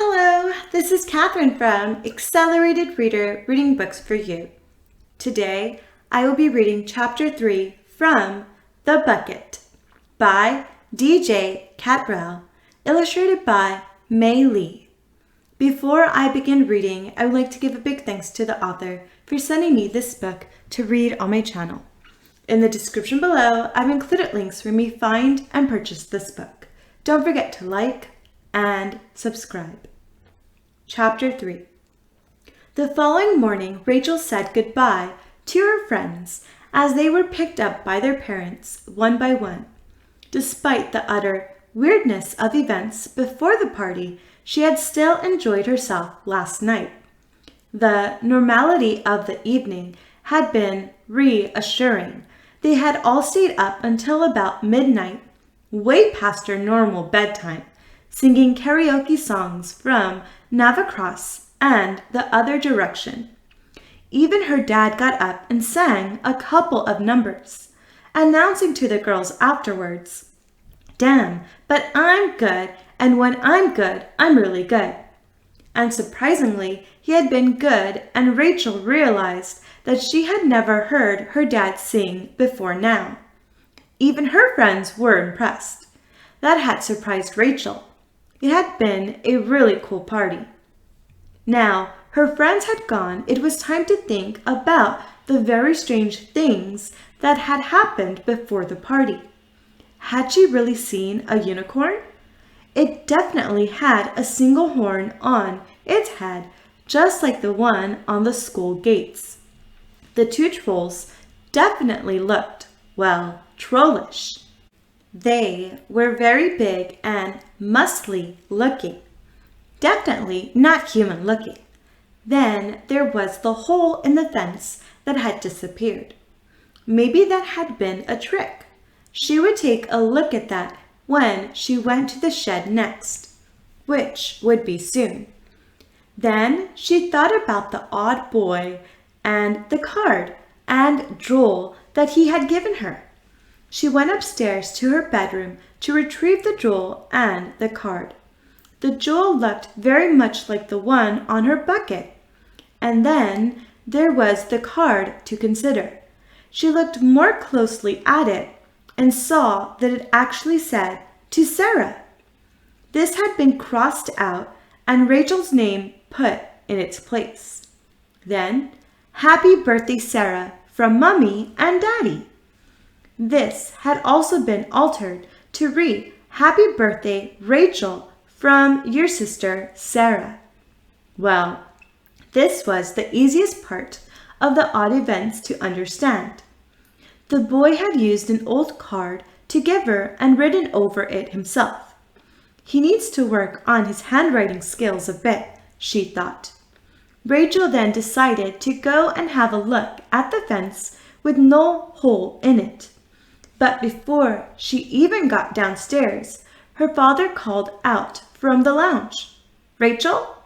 Hello, this is Catherine from Accelerated Reader Reading Books for You. Today, I will be reading Chapter 3 from The Bucket by D.J. Cattrell, illustrated by Mei Lee. Before I begin reading, I would like to give a big thanks to the author for sending me this book to read on my channel. In the description below, I've included links where you may find and purchase this book. Don't forget to like and subscribe. Chapter 3. The following morning, Rachel said goodbye to her friends as they were picked up by their parents one by one. Despite the utter weirdness of events before the party, she had still enjoyed herself last night. The normality of the evening had been reassuring. They had all stayed up until about midnight, way past their normal bedtime, singing karaoke songs from Navacross and the other direction. Even her dad got up and sang a couple of numbers, announcing to the girls afterwards, "Damn, but I'm good, and when I'm good, I'm really good." And surprisingly, he had been good, and Rachel realized that she had never heard her dad sing before now. Even her friends were impressed. That had surprised Rachel. It had been a really cool party. Now her friends had gone, it was time to think about the very strange things that had happened before the party. Had she really seen a unicorn? It definitely had a single horn on its head, just like the one on the school gates. The two trolls definitely looked, well, trollish. They were very big and muscly looking. Definitely not human looking. Then there was the hole in the fence that had disappeared. Maybe that had been a trick. She would take a look at that when she went to the shed next, which would be soon. Then she thought about the odd boy and the card and jewel that he had given her. She went upstairs to her bedroom to retrieve the jewel and the card. The jewel looked very much like the one on her bucket. And then there was the card to consider. She looked more closely at it and saw that it actually said, "To Sarah." This had been crossed out and Rachel's name put in its place. Then, "Happy birthday, Sarah, from Mommy and Daddy." This had also been altered to read, "Happy birthday, Rachel, from your sister, Sarah." Well, this was the easiest part of the odd events to understand. The boy had used an old card to give her and written over it himself. He needs to work on his handwriting skills a bit, she thought. Rachel then decided to go and have a look at the fence with no hole in it. But before she even got downstairs, her father called out from the lounge, "Rachel,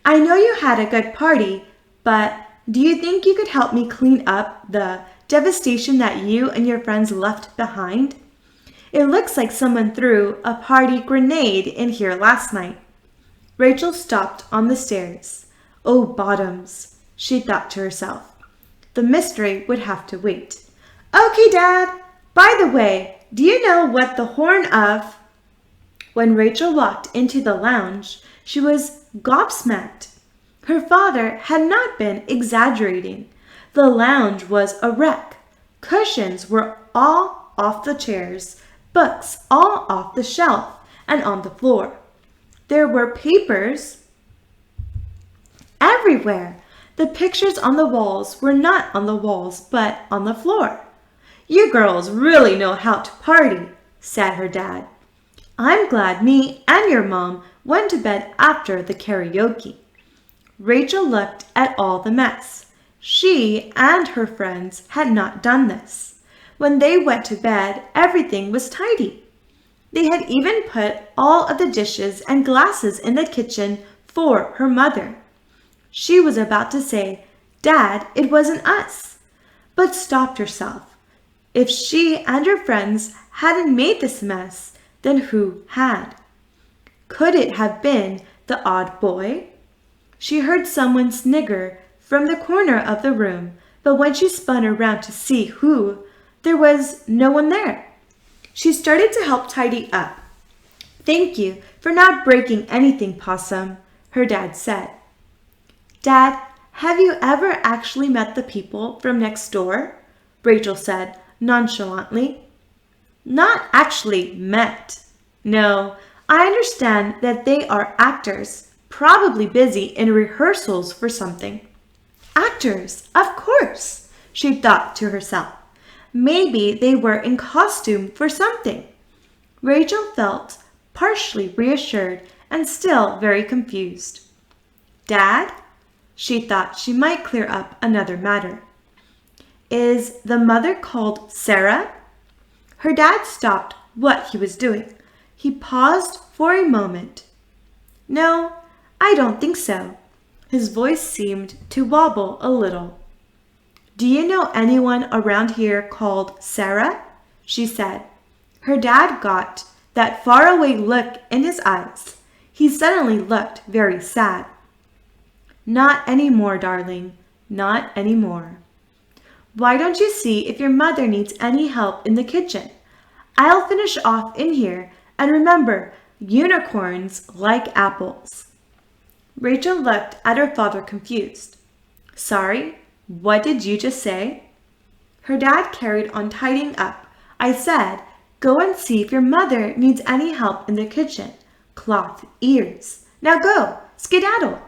I know you had a good party, but do you think you could help me clean up the devastation that you and your friends left behind? It looks like someone threw a party grenade in here last night." Rachel stopped on the stairs. "Oh, bottoms," she thought to herself. The mystery would have to wait. "Okay, Dad. By the way, do you know what the horn of—" When Rachel walked into the lounge, she was gobsmacked. Her father had not been exaggerating. The lounge was a wreck. Cushions were all off the chairs, books all off the shelf and on the floor. There were papers everywhere. The pictures on the walls were not on the walls, but on the floor. "You girls really know how to party," said her dad. "I'm glad me and your mom went to bed after the karaoke." Rachel looked at all the mess. She and her friends had not done this. When they went to bed, everything was tidy. They had even put all of the dishes and glasses in the kitchen for her mother. She was about to say, "Dad, it wasn't us," but stopped herself. If she and her friends hadn't made this mess, then who had? Could it have been the odd boy? She heard someone snigger from the corner of the room, but when she spun around to see who, there was no one there. She started to help tidy up. "Thank you for not breaking anything, Possum," her dad said. "Dad, have you ever actually met the people from next door?" Rachel said nonchalantly. "Not actually met. No, I understand that they are actors, probably busy in rehearsals for something." Actors, of course, she thought to herself. Maybe they were in costume for something. Rachel felt partially reassured and still very confused. "Dad?" She thought she might clear up another matter. "Is the mother called Sarah?" Her dad stopped what he was doing. He paused for a moment. "No, I don't think so." His voice seemed to wobble a little. "Do you know anyone around here called Sarah?" she said. Her dad got that faraway look in his eyes. He suddenly looked very sad. "Not anymore, darling. Not anymore." "Why don't you see if your mother needs any help in the kitchen? I'll finish off in here, and remember, unicorns like apples." Rachel looked at her father confused. "Sorry, what did you just say?" Her dad carried on tidying up. "I said, go and see if your mother needs any help in the kitchen. Cloth ears. Now go, skedaddle."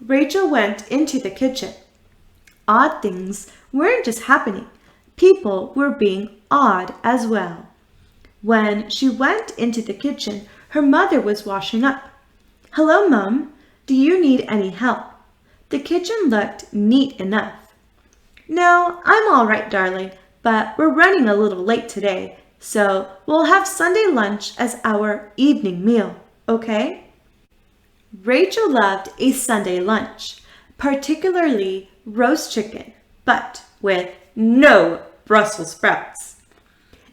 Rachel went into the kitchen. Odd things weren't just happening. People were being odd as well. When she went into the kitchen, her mother was washing up. "Hello, Mum. Do you need any help?" The kitchen looked neat enough. "No, I'm all right, darling, but we're running a little late today, so we'll have Sunday lunch as our evening meal, okay?" Rachel loved a Sunday lunch, particularly roast chicken, but with no Brussels sprouts.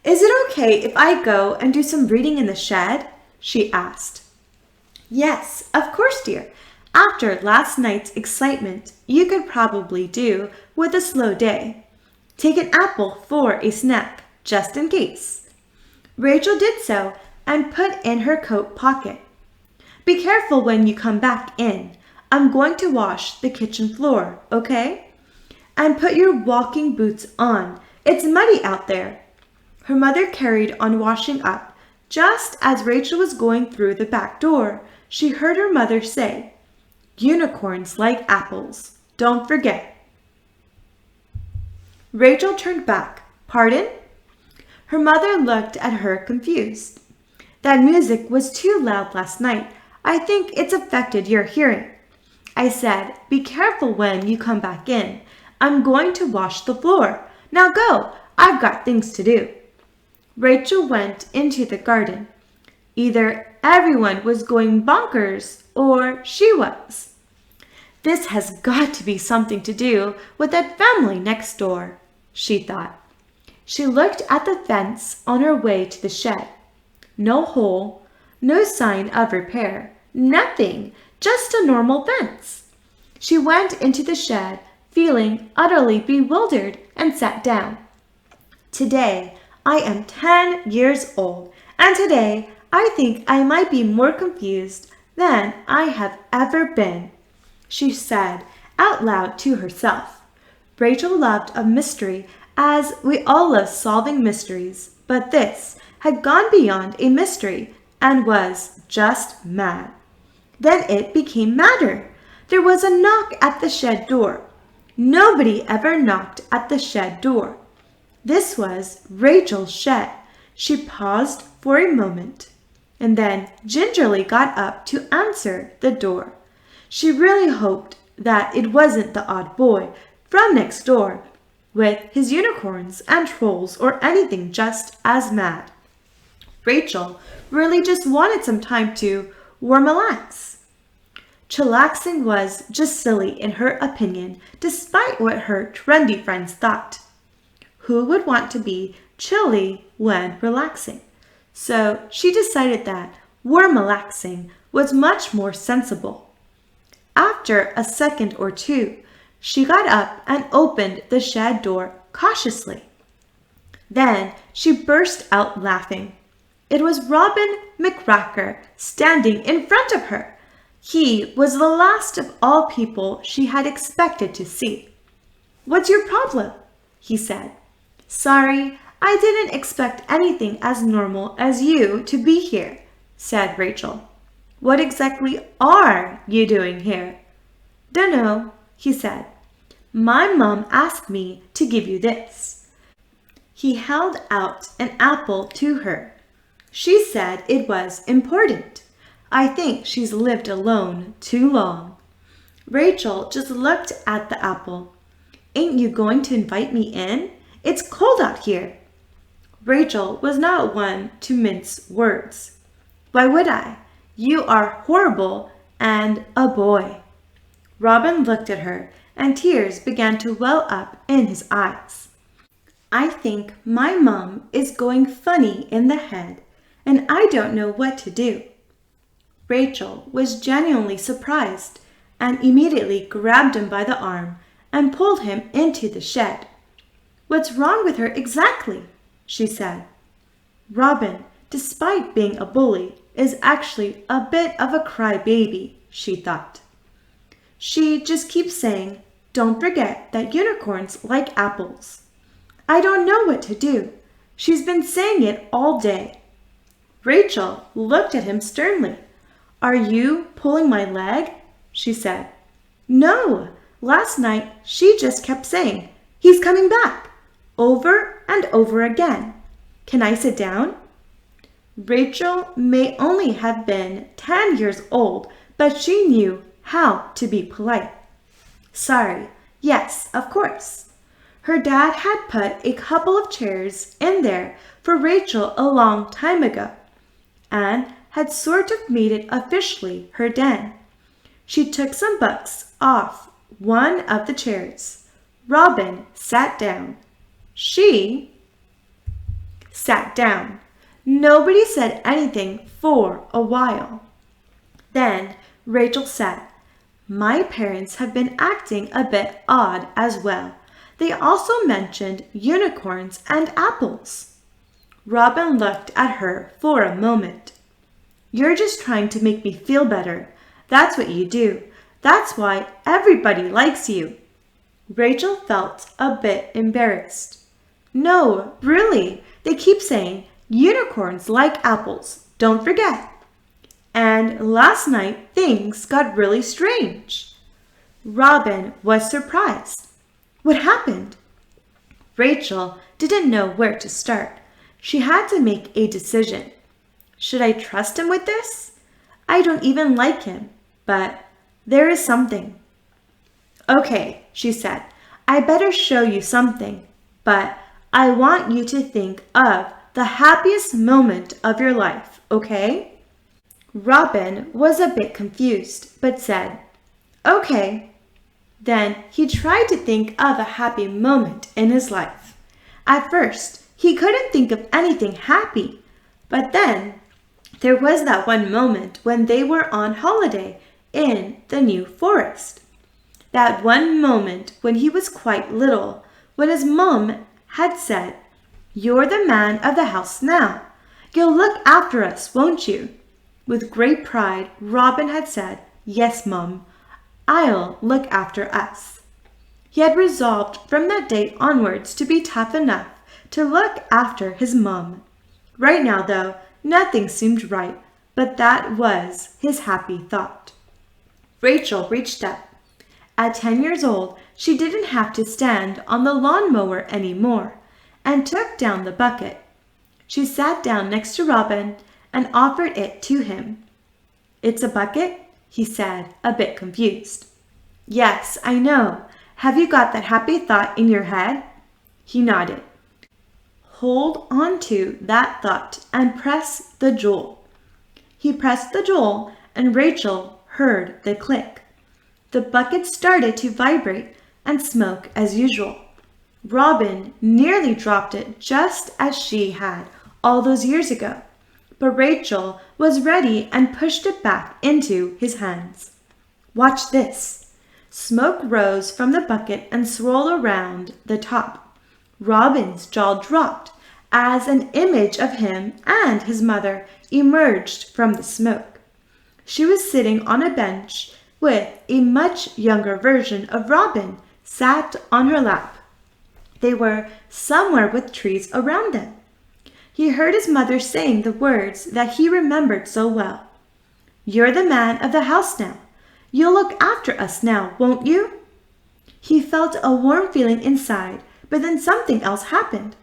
"Is it okay if I go and do some reading in the shed?" she asked. "Yes, of course, dear. After last night's excitement, you could probably do with a slow day. Take an apple for a snack, just in case." Rachel did so and put in her coat pocket. "Be careful when you come back in. I'm going to wash the kitchen floor, okay? And put your walking boots on. It's muddy out there." Her mother carried on washing up. Just as Rachel was going through the back door, she heard her mother say, "Unicorns like apples. Don't forget." Rachel turned back. "Pardon?" Her mother looked at her confused. "That music was too loud last night. I think it's affected your hearing. I said, be careful when you come back in. I'm going to wash the floor. Now go. I've got things to do." Rachel went into the garden. Either everyone was going bonkers or she was. "This has got to be something to do with that family next door," she thought. She looked at the fence on her way to the shed. No hole, no sign of repair, nothing, just a normal fence. She went into the shed, feeling utterly bewildered, and sat down. "Today, I am 10 years old, and today I think I might be more confused than I have ever been," she said out loud to herself. Rachel loved a mystery, as we all love solving mysteries, but this had gone beyond a mystery and was just mad. Then it became madder. There was a knock at the shed door. Nobody ever knocked at the shed door. This was Rachel's shed. She paused for a moment and then gingerly got up to answer the door. She really hoped that it wasn't the odd boy from next door with his unicorns and trolls or anything just as mad. Rachel really just wanted some time to warm-relax. Chillaxing was just silly in her opinion, despite what her trendy friends thought. Who would want to be chilly when relaxing? So she decided that warm-relaxing was much more sensible. After a second or two, she got up and opened the shed door cautiously. Then she burst out laughing. It was Robin McCracker standing in front of her. He was the last of all people she had expected to see. "What's your problem?" he said. "Sorry, I didn't expect anything as normal as you to be here," said Rachel. "What exactly are you doing here?" "Dunno," he said. "My mom asked me to give you this." He held out an apple to her. "She said it was important. I think she's lived alone too long." Rachel just looked at the apple. "Ain't you going to invite me in? It's cold out here." Rachel was not one to mince words. "Why would I? You are horrible and a boy." Robin looked at her, and tears began to well up in his eyes. "I think my mom is going funny in the head, and I don't know what to do." Rachel was genuinely surprised and immediately grabbed him by the arm and pulled him into the shed. "What's wrong with her exactly?" she said. "Robin, despite being a bully, is actually a bit of a crybaby," she thought. "She just keeps saying, 'Don't forget that unicorns like apples.' I don't know what to do. She's been saying it all day." Rachel looked at him sternly. "Are you pulling my leg?" she said. "No, last night she just kept saying, 'He's coming back,' over and over again. Can I sit down?" Rachel may only have been 10 years old, but she knew how to be polite. "Sorry, yes, of course." Her dad had put a couple of chairs in there for Rachel a long time ago, and had sort of made it officially her den. She took some books off one of the chairs. Robin sat down. She sat down. Nobody said anything for a while. Then Rachel said, "My parents have been acting a bit odd as well. They also mentioned unicorns and apples." Robin looked at her for a moment. "You're just trying to make me feel better. That's what you do. That's why everybody likes you." Rachel felt a bit embarrassed. "No, really, they keep saying unicorns like apples, don't forget. And last night things got really strange." Robin was surprised. "What happened?" Rachel didn't know where to start. She had to make a decision. Should I trust him with this? I don't even like him, but there is something. "Okay," she said, "I better show you something, but I want you to think of the happiest moment of your life, okay?" Robin was a bit confused, but said, "Okay." Then he tried to think of a happy moment in his life. At first, he couldn't think of anything happy, but then there was that one moment when they were on holiday in the New Forest. That one moment when he was quite little, when his mom had said, "You're the man of the house now. You'll look after us, won't you?" With great pride, Robin had said, "Yes, Mum, I'll look after us." He had resolved from that day onwards to be tough enough to look after his mum. Right now, though, nothing seemed right, but that was his happy thought. Rachel reached up. At 10 years old, she didn't have to stand on the lawnmower anymore, and took down the bucket. She sat down next to Robin and offered it to him. "It's a bucket?" he said, a bit confused. "Yes, I know. Have you got that happy thought in your head?" He nodded. "Hold on to that thought and press the jewel." He pressed the jewel, and Rachel heard the click. The bucket started to vibrate and smoke as usual. Robin nearly dropped it just as she had all those years ago, but Rachel was ready and pushed it back into his hands. Watch this. Smoke rose from the bucket and swirled around the top. Robin's jaw dropped as an image of him and his mother emerged from the smoke. She was sitting on a bench with a much younger version of Robin sat on her lap. They were somewhere with trees around them. He heard his mother saying the words that he remembered so well. "You're the man of the house now. You'll look after us now, won't you?" He felt a warm feeling inside, but then something else happened.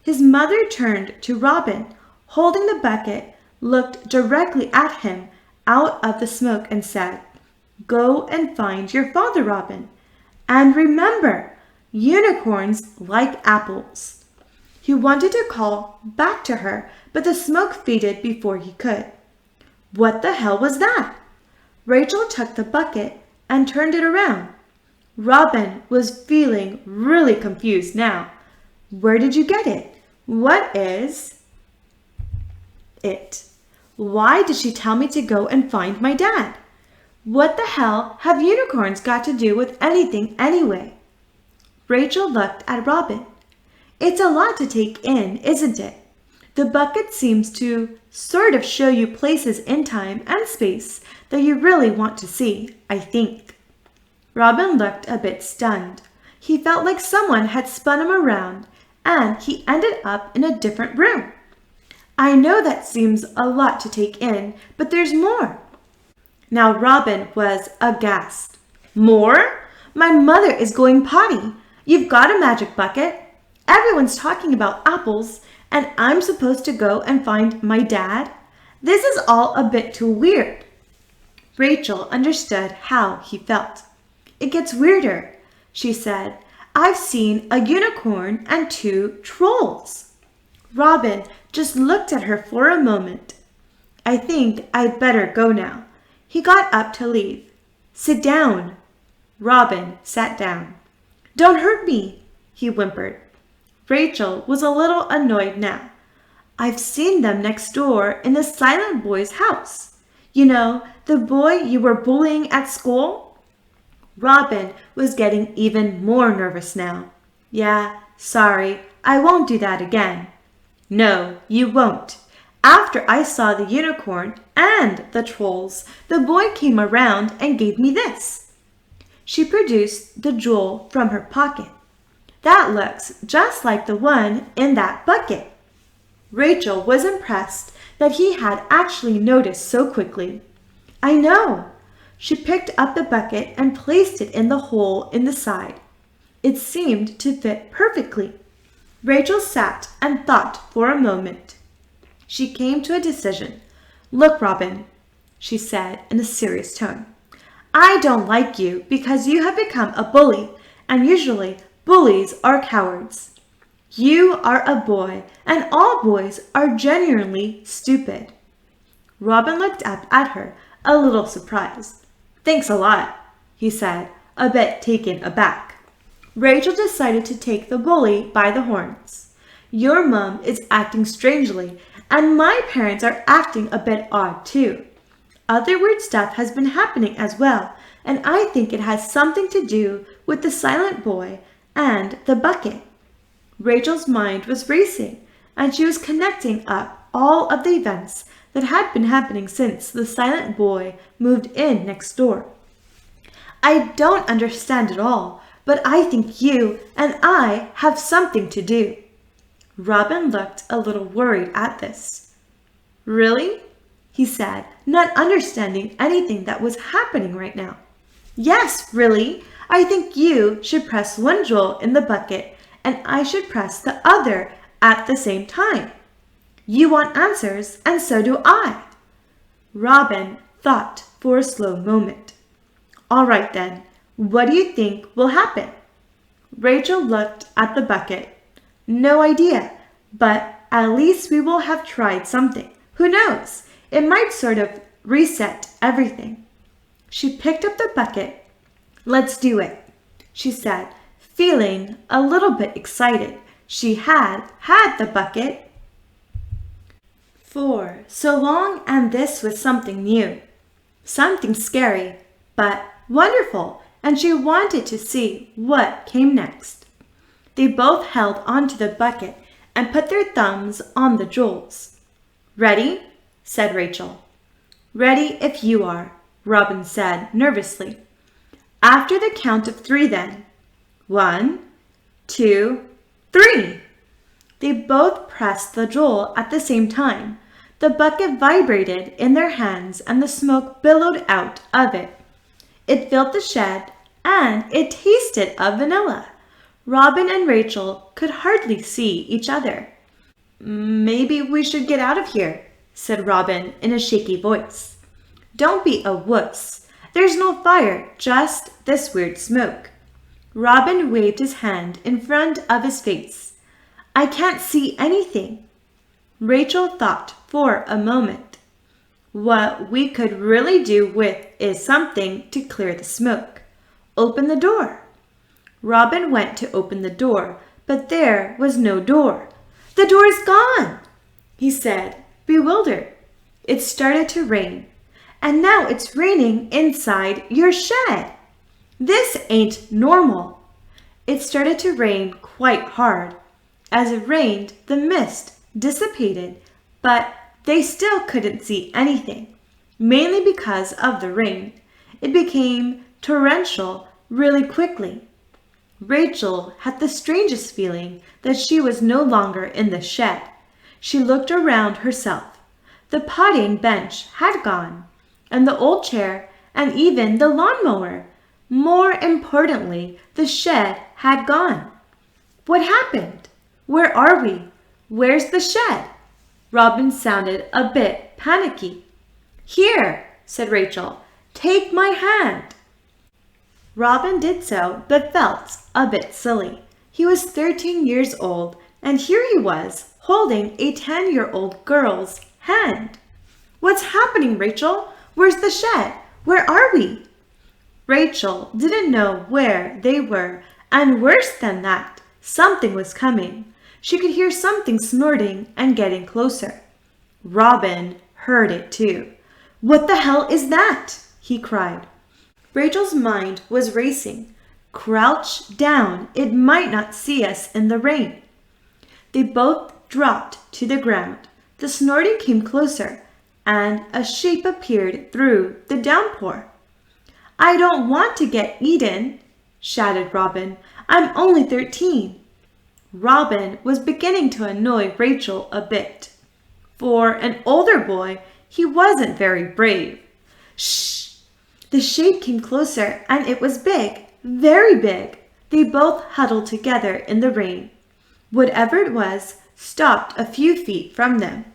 His mother turned to Robin, holding the bucket, looked directly at him out of the smoke and said, "Go and find your father, Robin. And remember, unicorns like apples." He wanted to call back to her, but the smoke faded before he could. What the hell was that? Rachel took the bucket and turned it around. Robin was feeling really confused now. Where did you get it? What is it? Why did she tell me to go and find my dad? What the hell have unicorns got to do with anything anyway? Rachel looked at Robin. It's a lot to take in, isn't it? The bucket seems to sort of show you places in time and space that you really want to see, I think. Robin looked a bit stunned. He felt like someone had spun him around and he ended up in a different room. I know that seems a lot to take in, but there's more. Now Robin was aghast. More? My mother is going potty. You've got a magic bucket. Everyone's talking about apples, and I'm supposed to go and find my dad? This is all a bit too weird. Rachel understood how he felt. It gets weirder, she said. I've seen a unicorn and 2 trolls. Robin just looked at her for a moment. I think I'd better go now. He got up to leave. Sit down. Robin sat down. Don't hurt me, he whimpered. Rachel was a little annoyed now. I've seen them next door in the silent boy's house. You know, the boy you were bullying at school? Robin was getting even more nervous now. Yeah, sorry, I won't do that again. No, you won't. After I saw the unicorn and the trolls, the boy came around and gave me this. She produced the jewel from her pocket. That looks just like the one in that bucket. Rachel was impressed that he had actually noticed so quickly. I know. She picked up the bucket and placed it in the hole in the side. It seemed to fit perfectly. Rachel sat and thought for a moment. She came to a decision. Look, Robin, she said in a serious tone. I don't like you because you have become a bully, and usually bullies are cowards. You are a boy, and all boys are genuinely stupid. Robin looked up at her, a little surprised. Thanks a lot, he said, a bit taken aback. Rachel decided to take the bully by the horns. Your mom is acting strangely, and my parents are acting a bit odd too. Other weird stuff has been happening as well, and I think it has something to do with the silent boy and the bucket. Rachel's mind was racing, and she was connecting up all of the events that had been happening since the silent boy moved in next door. I don't understand it all, but I think you and I have something to do. Robin looked a little worried at this. Really? He said, not understanding anything that was happening right now. Yes, really. I think you should press one jewel in the bucket and I should press the other at the same time. You want answers, and so do I. Robin thought for a slow moment. All right then, what do you think will happen? Rachel looked at the bucket. No idea, but at least we will have tried something. Who knows? It might sort of reset everything. She picked up the bucket. Let's do it, she said, feeling a little bit excited. She had the bucket for so long, and this was something new, something scary, but wonderful, and she wanted to see what came next. They both held onto the bucket and put their thumbs on the jewels. "Ready?" said Rachel. "Ready if you are," Robin said nervously. "After the count of 3 then. 1, 2, 3. They both pressed the jewel at the same time. The bucket vibrated in their hands and the smoke billowed out of it. It filled the shed and it tasted of vanilla. Robin and Rachel could hardly see each other. "Maybe we should get out of here," said Robin in a shaky voice. "Don't be a wuss. There's no fire, just this weird smoke." Robin waved his hand in front of his face. "I can't see anything." Rachel thought for a moment. "What we could really do with is something to clear the smoke. Open the door." Robin went to open the door, but there was no door. "The door is gone," he said, bewildered. It started to rain, and now it's raining inside your shed. This ain't normal. It started to rain quite hard. As it rained, the mist dissipated, but they still couldn't see anything, mainly because of the rain. It became torrential really quickly. Rachel had the strangest feeling that she was no longer in the shed. She looked around herself. The potting bench had gone, and the old chair, and even the lawnmower. More importantly, the shed had gone. What happened? Where are we? Where's the shed? Robin sounded a bit panicky. "Here," said Rachel. "Take my hand." Robin did so, but felt a bit silly. He was 13 years old, and here he was, holding a 10-year-old girl's hand. "What's happening, Rachel? Where's the shed? Where are we?" Rachel didn't know where they were, and worse than that, something was coming. She could hear something snorting and getting closer. Robin heard it too. "What the hell is that?" he cried. Rachel's mind was racing. Crouch down, it might not see us in the rain. They both dropped to the ground. The snorting came closer, and a shape appeared through the downpour. "I don't want to get eaten," shouted Robin. "I'm only 13. Robin was beginning to annoy Rachel a bit. For an older boy, he wasn't very brave. "Shh!" The shape came closer, and it was big, very big. They both huddled together in the rain. Whatever it was stopped a few feet from them.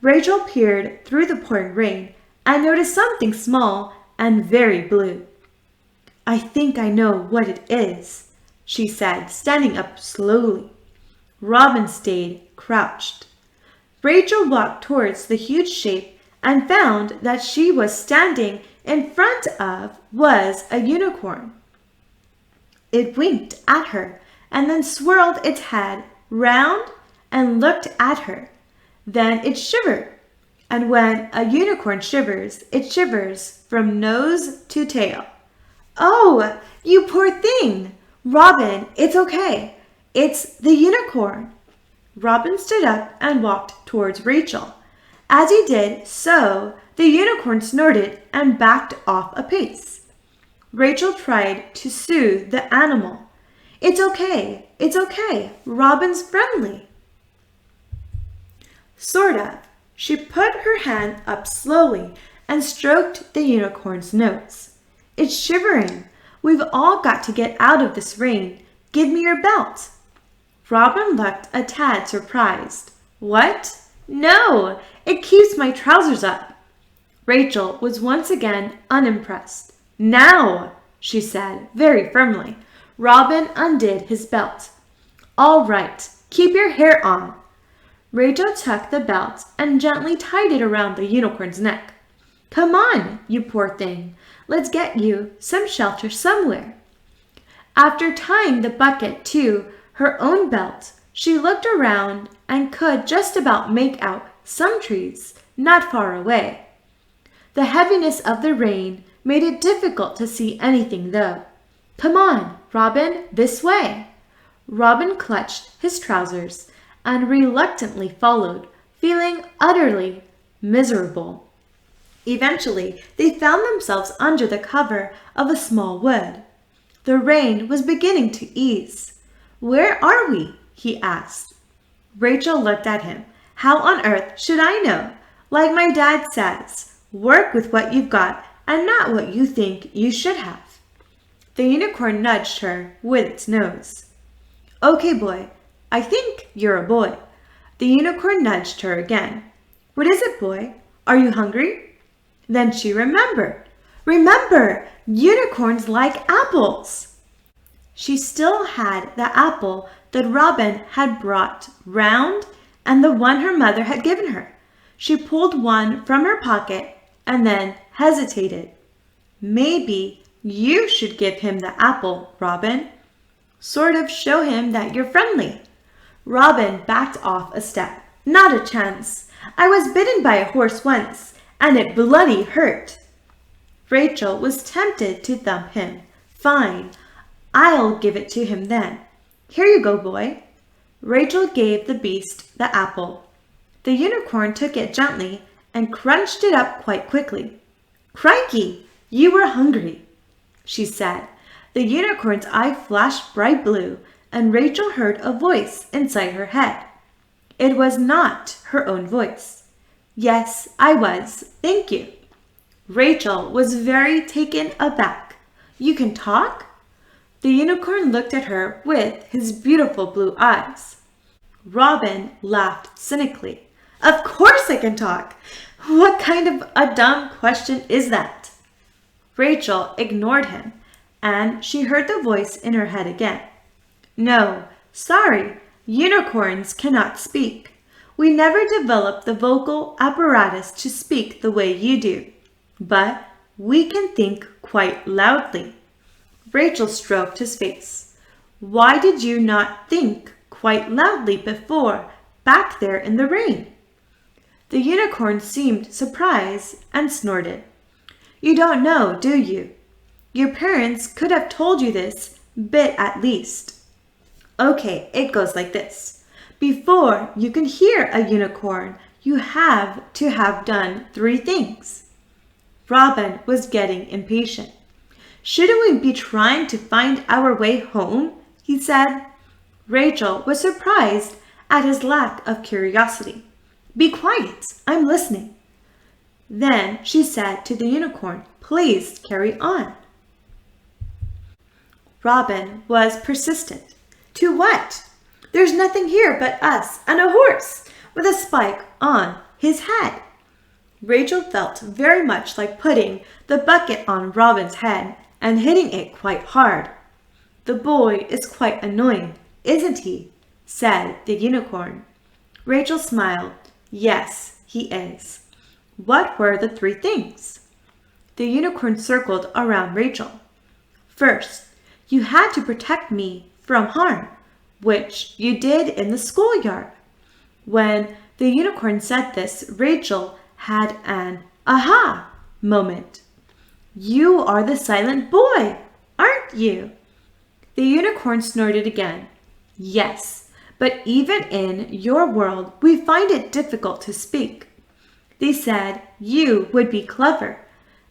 Rachel peered through the pouring rain and noticed something small and very blue. "I think I know what it is," she said, standing up slowly. Robin stayed crouched. Rachel walked towards the huge shape and found that she was standing in front of was a unicorn. It winked at her and then swirled its head round and looked at her. Then it shivered. And when a unicorn shivers, it shivers from nose to tail. "Oh, you poor thing! Robin, it's okay. It's the unicorn." Robin stood up and walked towards Rachel. As he did so, the unicorn snorted and backed off a pace. Rachel tried to soothe the animal. It's okay. Robin's friendly." Sort of. She put her hand up slowly and stroked the unicorn's nose. "It's shivering. We've all got to get out of this rain. Give me your belt." Robin looked a tad surprised. "What? No, it keeps my trousers up." Rachel was once again unimpressed. "Now," she said very firmly. Robin undid his belt. "All right, keep your hair on." Rachel took the belt and gently tied it around the unicorn's neck. "Come on, you poor thing. Let's get you some shelter somewhere." After tying the bucket to her own belt, she looked around and could just about make out some trees not far away. The heaviness of the rain made it difficult to see anything, though. "Come on, Robin, this way." Robin clutched his trousers and reluctantly followed, feeling utterly miserable. Eventually, they found themselves under the cover of a small wood. The rain was beginning to ease. "Where are we?" he asked. Rachel looked at him. "How on earth should I know? Like my dad says, work with what you've got and not what you think you should have." The unicorn nudged her with its nose. "Okay, boy, I think you're a boy." The unicorn nudged her again. "What is it, boy? Are you hungry?" Then she remembered. Remember, unicorns like apples. She still had the apple that Robin had brought round and the one her mother had given her. She pulled one from her pocket and then hesitated. "Maybe you should give him the apple, Robin. Sort of show him that you're friendly." Robin backed off a step. "Not a chance. I was bitten by a horse once, and it bloody hurt." Rachel was tempted to thump him. "Fine, I'll give it to him then. Here you go, boy." Rachel gave the beast the apple. The unicorn took it gently and crunched it up quite quickly. "Crikey, you were hungry," she said. The unicorn's eye flashed bright blue, and Rachel heard a voice inside her head. It was not her own voice. "Yes, I was. Thank you." Rachel was very taken aback. "You can talk?" The unicorn looked at her with his beautiful blue eyes. Robin laughed cynically. "Of course I can talk. What kind of a dumb question is that?" Rachel ignored him, and she heard the voice in her head again. "No, sorry, unicorns cannot speak. We never developed the vocal apparatus to speak the way you do, but we can think quite loudly." Rachel stroked his face. "Why did you not think quite loudly before, back there in the rain?" The unicorn seemed surprised and snorted. "You don't know, do you? Your parents could have told you this bit at least. Okay, it goes like this. Before you can hear a unicorn, you have to have done 3 things. Robin was getting impatient. "Shouldn't we be trying to find our way home?" he said. Rachel was surprised at his lack of curiosity. "Be quiet, I'm listening." Then she said to the unicorn, "Please carry on." Robin was persistent. "To what? There's nothing here but us and a horse with a spike on his head." Rachel felt very much like putting the bucket on Robin's head and hitting it quite hard. "The boy is quite annoying, isn't he?" said the unicorn. Rachel smiled. "Yes, he is." "What were the 3 things?" The unicorn circled around Rachel. "First, you had to protect me from harm, which you did in the schoolyard." When the unicorn said this, Rachel had an aha moment. "You are the silent boy, aren't you?" The unicorn snorted again. "Yes, but even in your world, we find it difficult to speak. They said you would be clever.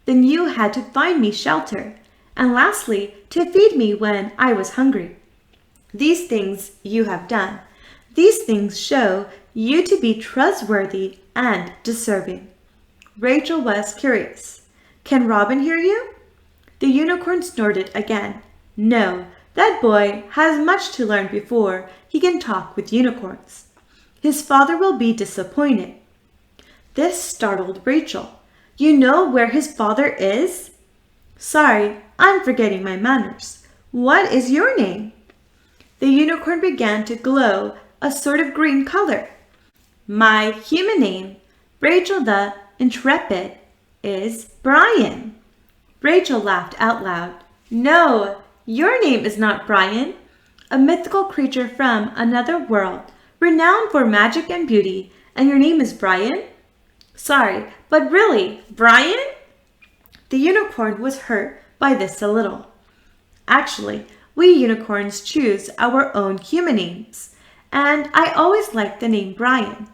Then you had to find me shelter, and lastly, to feed me when I was hungry. These things you have done. These things show you to be trustworthy and deserving." Rachel was curious. "Can Robin hear you?" The unicorn snorted again. "No, that boy has much to learn before he can talk with unicorns. His father will be disappointed." This startled Rachel. "You know where his father is?" "Sorry, I'm forgetting my manners. What is your name?" The unicorn began to glow a sort of green color. "My human name, Rachel the Intrepid, is Brian." Rachel laughed out loud. "No, your name is not Brian. A mythical creature from another world, renowned for magic and beauty, And your name is Brian? Sorry, but really, Brian? The unicorn was hurt by this a little. Actually, we unicorns choose our own human names, and I always liked the name Brian.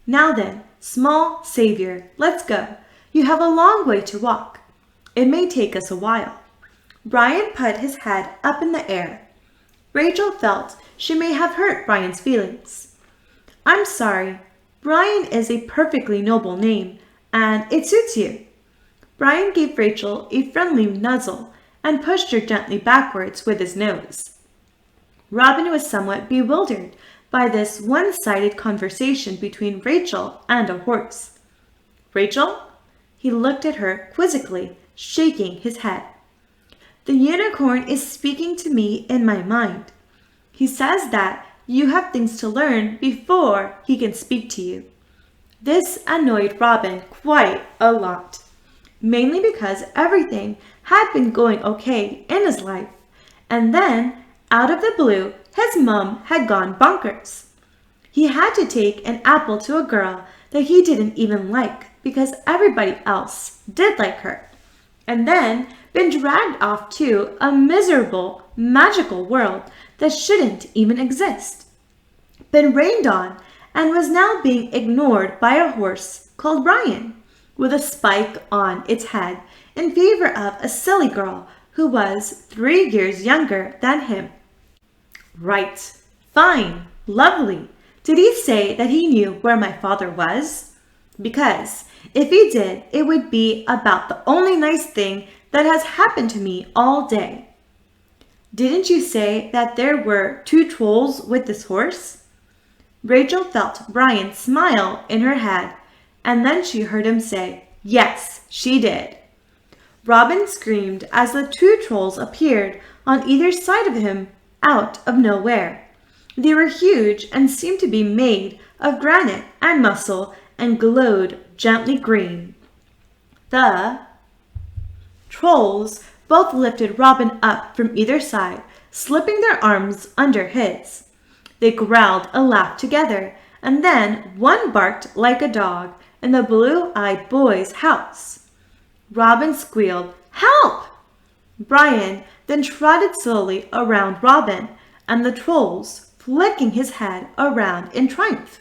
Now then, small savior, let's go. You have a long way to walk. It may take us a while. Brian put his head up in the air. Rachel felt she may have hurt Brian's feelings. I'm sorry. Brian is a perfectly noble name, and it suits you. Brian gave Rachel a friendly nuzzle and pushed her gently backwards with his nose. Robin was somewhat bewildered by this one-sided conversation between Rachel and a horse. Rachel? He looked at her quizzically, shaking his head. The unicorn is speaking to me in my mind. He says that you have things to learn before he can speak to you. This annoyed Robin quite a lot, mainly because everything had been going okay in his life, and then, out of the blue, his mom had gone bonkers. He had to take an apple to a girl that he didn't even like because everybody else did like her, and then been dragged off to a miserable, magical world that shouldn't even exist, been rained on, and was now being ignored by a horse called Brian, with a spike on its head in favor of a silly girl who was 3 years younger than him. Right, fine, lovely. Did he say that he knew where my father was? Because if he did, it would be about the only nice thing that has happened to me all day. Didn't you say that there were 2 trolls with this horse? Rachel felt Brian smile in her head, and then she heard him say, yes, she did. Robin screamed as the 2 trolls appeared on either side of him out of nowhere. They were huge and seemed to be made of granite and muscle and glowed gently green. The trolls both lifted Robin up from either side, slipping their arms under his. They growled a laugh together, and then one barked like a dog in the blue-eyed boy's house. Robin squealed, "Help!" Brian then trotted slowly around Robin and the trolls, flicking his head around in triumph.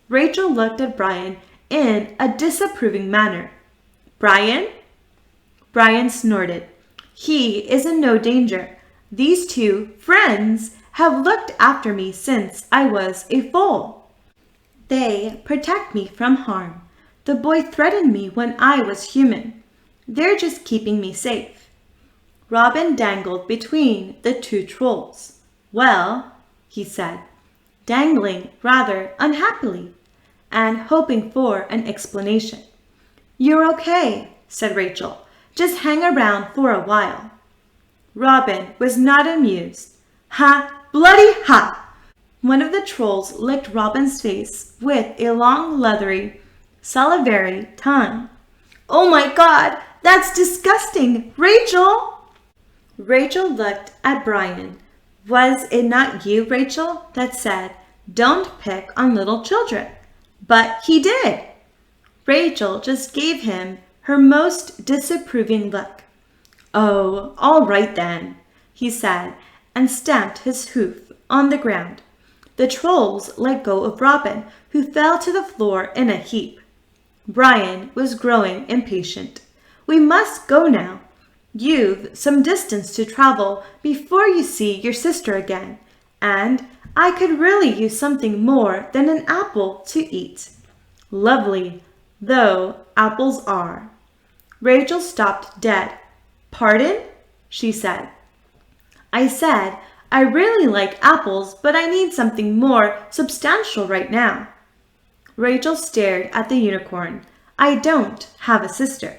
Rachel looked at Brian in a disapproving manner. "Brian?" Brian snorted. "He is in no danger. These 2 friends have looked after me since I was a foal. They protect me from harm. The boy threatened me when I was human. They're just keeping me safe." Robin dangled between the 2 trolls. "Well," he said, dangling rather unhappily, and hoping for an explanation. "You're okay," said Rachel. "Just hang around for a while." Robin was not amused. "Ha! Bloody ha!" One of the trolls licked Robin's face with a long, leathery, salivary tongue. "Oh my God! That's disgusting! Rachel!" Rachel looked at Brian. Was it not you, Rachel, that said, "Don't pick on little children"? But he did. Rachel just gave him her most disapproving look. "Oh, all right then," he said, and stamped his hoof on the ground. The trolls let go of Robin, who fell to the floor in a heap. Brian was growing impatient. "We must go now. You've some distance to travel before you see your sister again, and I could really use something more than an apple to eat. Lovely though apples are." Rachel stopped dead. "Pardon?" she said. "I said I really like apples, but I need something more substantial right now." Rachel stared at the unicorn. "I don't have a sister."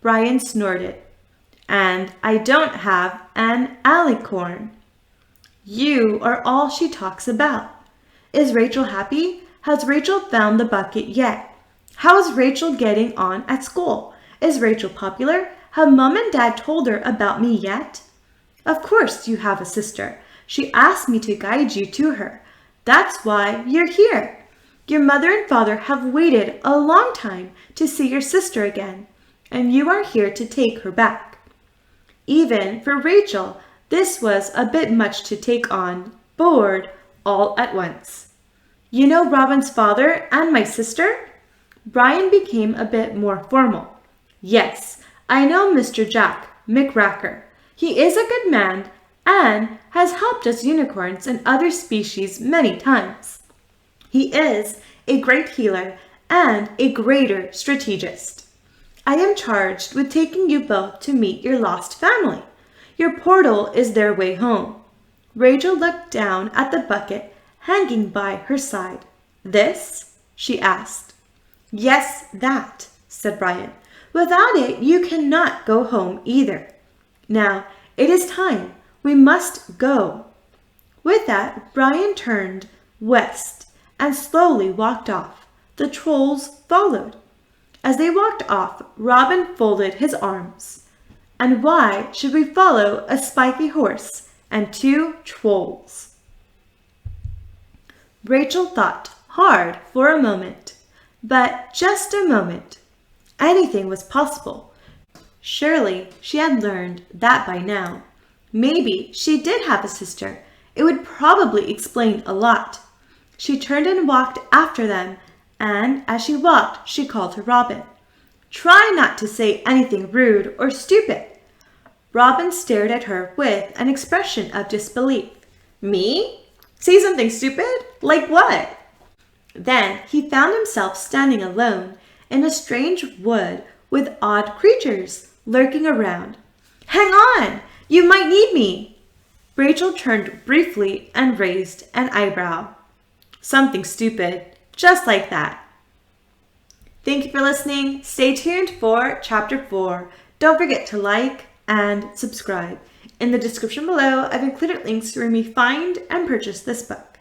Brian snorted. "And I don't have an alicorn." "You are all she talks about. Is Rachel happy? Has Rachel found the bucket yet? How is Rachel getting on at school? Is Rachel popular? Have Mom and Dad told her about me yet? Of course you have a sister. She asked me to guide you to her. That's why you're here. Your mother and father have waited a long time to see your sister again, and you are here to take her back." Even for Rachel, this was a bit much to take on board all at once. "You know Robin's father and my sister?" Brian became a bit more formal. "Yes, I know Mr. Jack McRacker. He is a good man and has helped us unicorns and other species many times. He is a great healer and a greater strategist. I am charged with taking you both to meet your lost family. Your portal is their way home." Rachel looked down at the bucket hanging by her side. "This?" she asked. "Yes, that," said Brian. "Without it, you cannot go home either. Now, it is time. We must go." With that, Brian turned west and slowly walked off. The trolls followed. As they walked off, Robin folded his arms. "And why should we follow a spiky horse and 2 trolls?" Rachel thought hard for a moment, but just a moment. Anything was possible. Surely she had learned that by now. Maybe she did have a sister. It would probably explain a lot. She turned and walked after them, and as she walked, she called to Robin. "Try not to say anything rude or stupid." Robin stared at her with an expression of disbelief. "Me? Say something stupid? Like what?" Then he found himself standing alone in a strange wood with odd creatures lurking around. "Hang on! You might need me!" Rachel turned briefly and raised an eyebrow. "Something stupid, just like that." Thank you for listening. Stay tuned for Chapter 4. Don't forget to like and subscribe. In the description below, I've included links to where you may find and purchase this book.